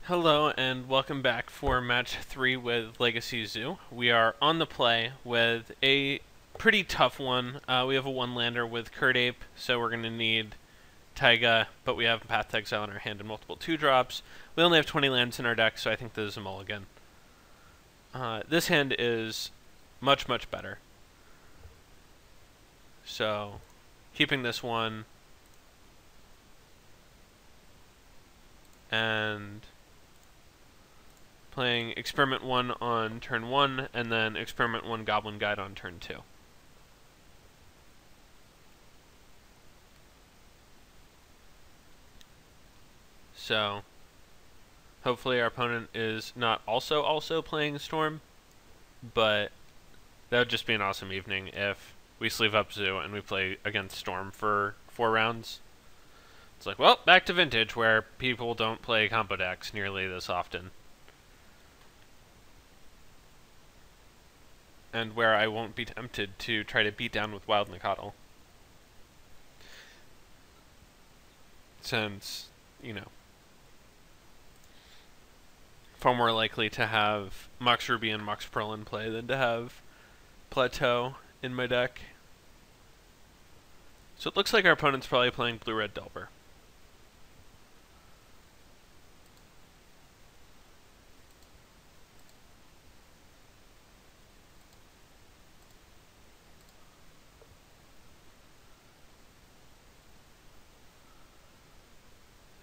Hello and welcome back for match 3 with Legacy Zoo. We are on the play with a pretty tough one. We have a one-lander with Kurt Ape, so we're going to need Taiga, but we have Path to Exile in our hand and multiple 2-drops. We only have 20 lands in our deck, so I think this is a mulligan. This hand is much, much better. So, keeping this one, and playing Experiment 1 on turn 1, and then Experiment 1 Goblin Guide on turn 2. So, hopefully our opponent is not also playing Storm, but that would just be an awesome evening if we sleeve up Zoo and we play against Storm for 4 rounds. It's like, well, back to Vintage, where people don't play combo decks nearly this often. And where I won't be tempted to try to beat down with Wild Nicottle. Since, you know, far more likely to have Mox Ruby and Mox Pearl in play than to have Plateau in my deck. So it looks like our opponent's probably playing Blue-Red Delver.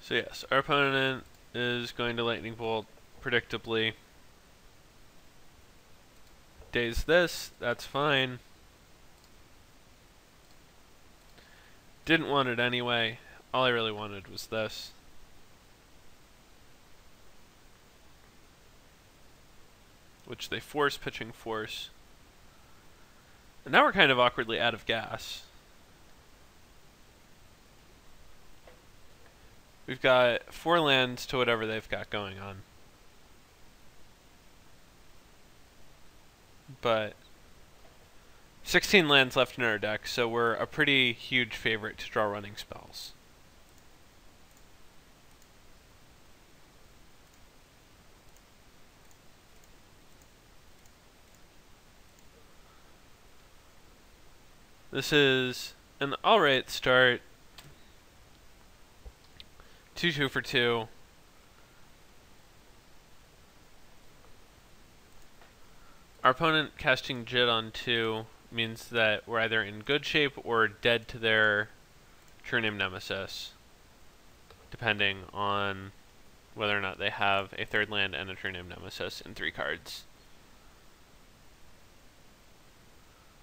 So yes, our opponent is going to Lightning Bolt, predictably. Daze this, that's fine. Didn't want it anyway. All I really wanted was this. Which they force, pitching force. And now we're kind of awkwardly out of gas. We've got 4 lands to whatever they've got going on. But 16 lands left in our deck, so we're a pretty huge favorite to draw running spells. This is an alright start. 2-2 for 2. Our opponent casting Jit on 2 means that we're either in good shape or dead to their True Name Nemesis, depending on whether or not they have a 3rd land and a True Name Nemesis in 3 cards.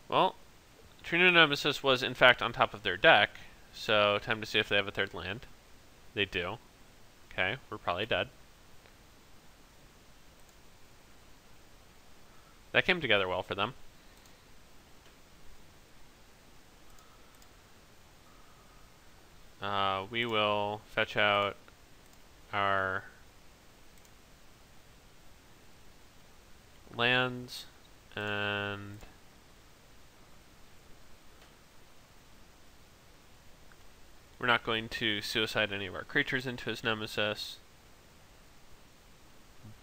Well, True Name Nemesis was in fact on top of their deck, so time to see if they have a 3rd land. They do. Okay, we're probably dead. That came together well for them. We will fetch out our lands and we're not going to suicide any of our creatures into his Nemesis,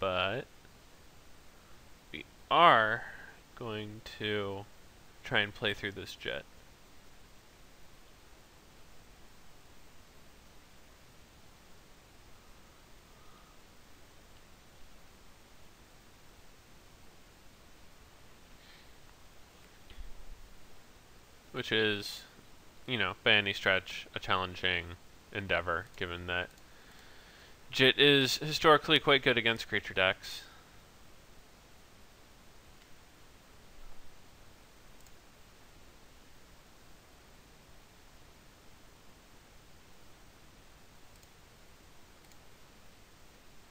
but we are going to try and play through this Jet. Which is, you know, by any stretch, a challenging endeavor, given that Jit is historically quite good against creature decks.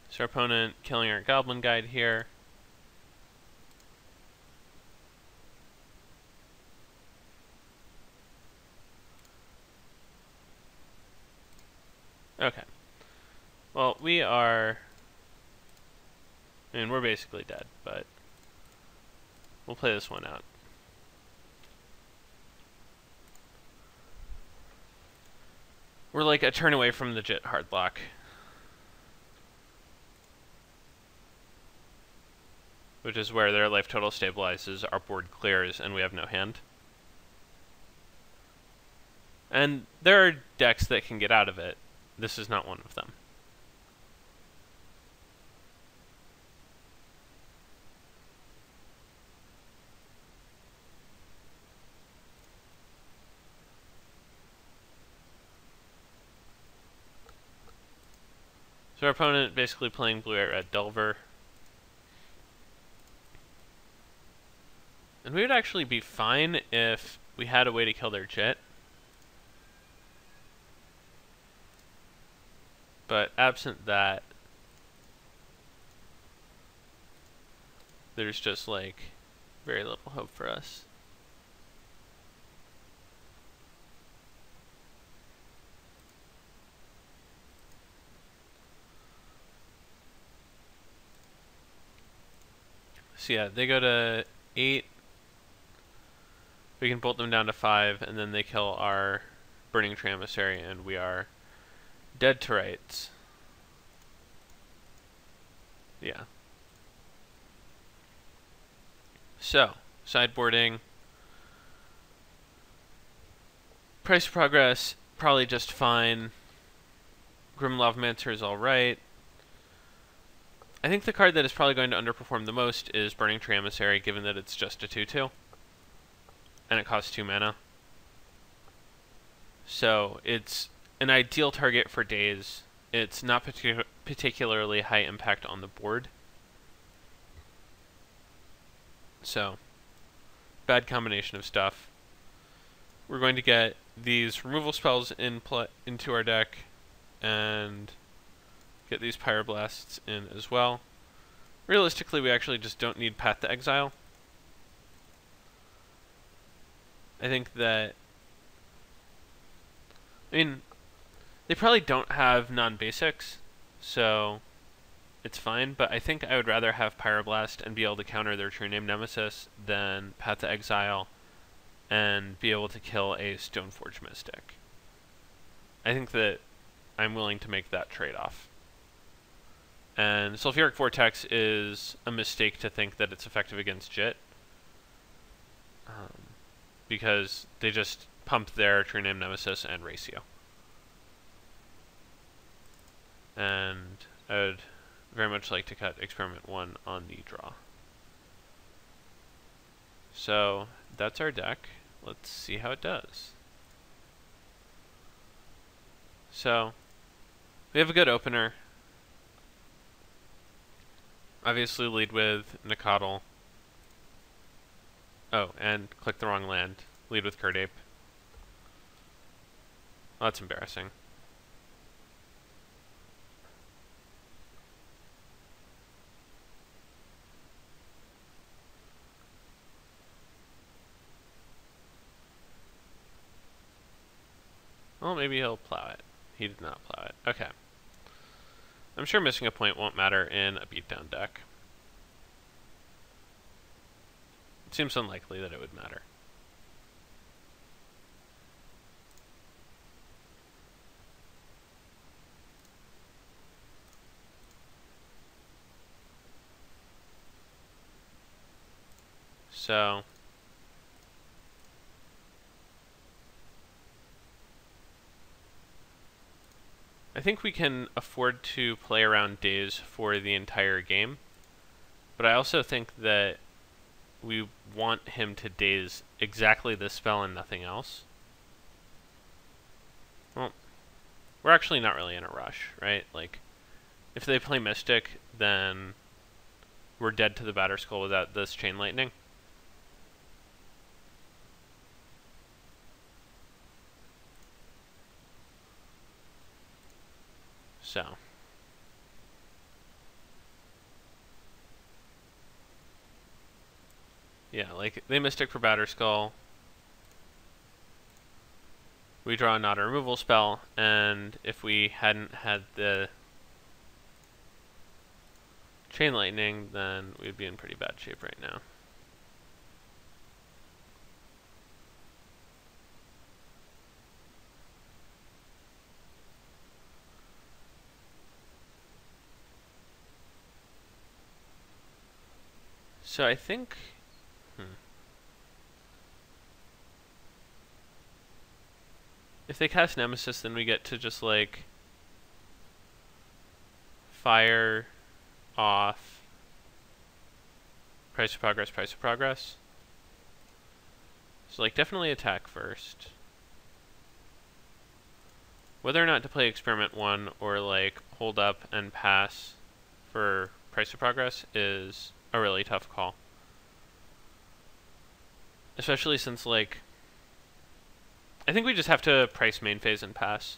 So our opponent killing our Goblin Guide here. Okay. Well, we are... I mean, we're basically dead, but we'll play this one out. We're like a turn away from the Jit hard lock. which is where their life total stabilizes, our board clears, and we have no hand. And there are decks that can get out of it. This is not one of them. So our opponent basically playing blue, white, red, Delver. And we would actually be fine if we had a way to kill their Jit. But absent that, there's just like very little hope for us. So yeah, they go to 8. We can bolt them down to 5, and then they kill our Burning Tree Emissary, and we are dead to rights. Yeah. So, sideboarding. Price progress, probably just fine. Grim Lavamancer is alright. I think the card that is probably going to underperform the most is Burning Tree Emissary, given that it's just a 2/2. And it costs 2 mana. So, it's an ideal target for days. It's not particularly high impact on the board. So, bad combination of stuff. We're going to get these removal spells into our deck, and get these Pyroblasts in as well. Realistically, we actually just don't need Path to Exile. I think that... I mean, they probably don't have non-basics, so it's fine, but I think I would rather have Pyroblast and be able to counter their True Name Nemesis than Path to Exile and be able to kill a Stoneforge Mystic. I think that I'm willing to make that trade-off. And Sulfuric Vortex is a mistake to think that it's effective against Jit, because they just pump their True Name Nemesis and Ratio. And I would very much like to cut Experiment 1 on the draw. So that's our deck. Let's see how it does. So we have a good opener. Obviously lead with Nicodle. Oh, and click the wrong land. Lead with Curdape. Well, that's embarrassing. Well, maybe he'll plow it. He did not plow it. Okay. I'm sure missing a point won't matter in a beatdown deck. It seems unlikely that it would matter. So I think we can afford to play around days for the entire game, but I also think that we want him to daze exactly this spell and nothing else. Well, we're actually not really in a rush, right? Like, if they play Mystic, then we're dead to the Batterskull without this Chain Lightning. So yeah, like, they Mystic for Batterskull. We draw a not a removal spell, and if we hadn't had the Chain Lightning, then we'd be in pretty bad shape right now. So I think... If they cast Nemesis, then we get to just, like, fire off price of progress, price of progress. So, like, definitely attack first. Whether or not to play Experiment 1 or, like, hold up and pass for price of progress is a really tough call. Especially since, like, I think we just have to price main phase and pass.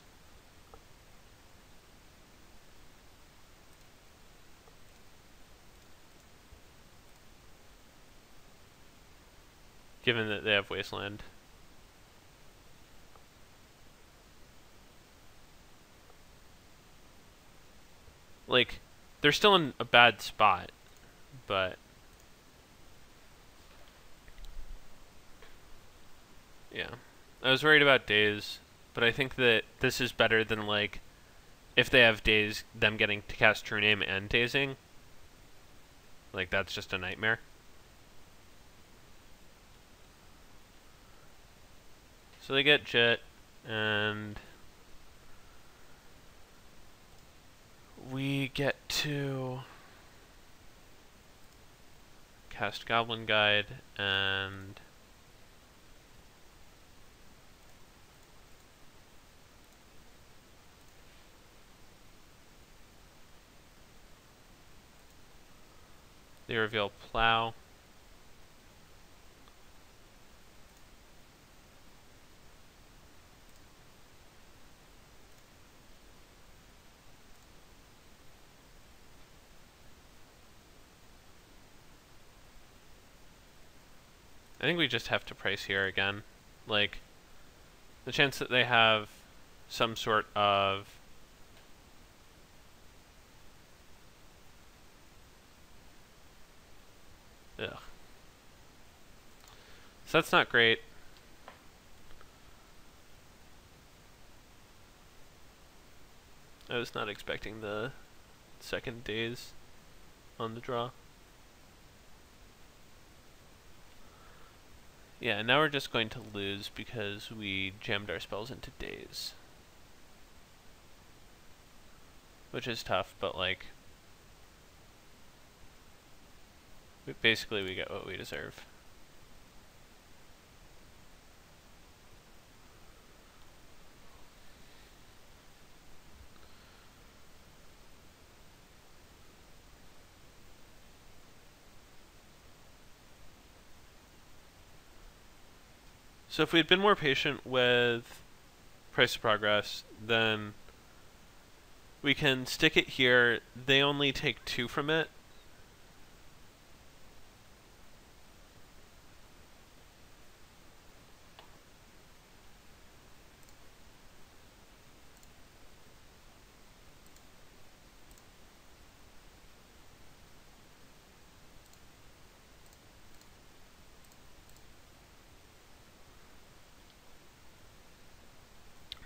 Given that they have Wasteland. Like, they're still in a bad spot, but... Yeah. I was worried about days, but I think that this is better than, like, if they have days, them getting to cast True Name and dazing. Like, that's just a nightmare. So they get Jet, and we get to cast Goblin Guide, and they reveal Plow. I think we just have to price here again. Like, the chance that they have some sort of... Ugh. So that's not great. I was not expecting the second daze on the draw. Yeah, now we're just going to lose because we jammed our spells into daze. Which is tough, but like... basically we get what we deserve. So if we had been more patient with price of progress, then we can stick it here. They only take 2 from it.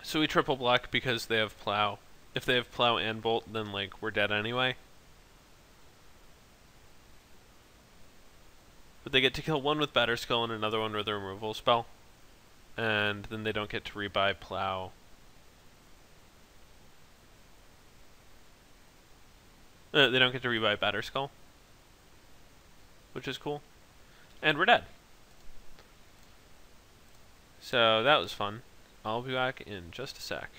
So we triple block because they have Plow. If they have Plow and Bolt, then like we're dead anyway. But they get to kill one with Batterskull and another one with a removal spell. And then they don't get to rebuy Plow. They don't get to rebuy Batterskull. Which is cool. And we're dead. So that was fun. I'll be back in just a sec.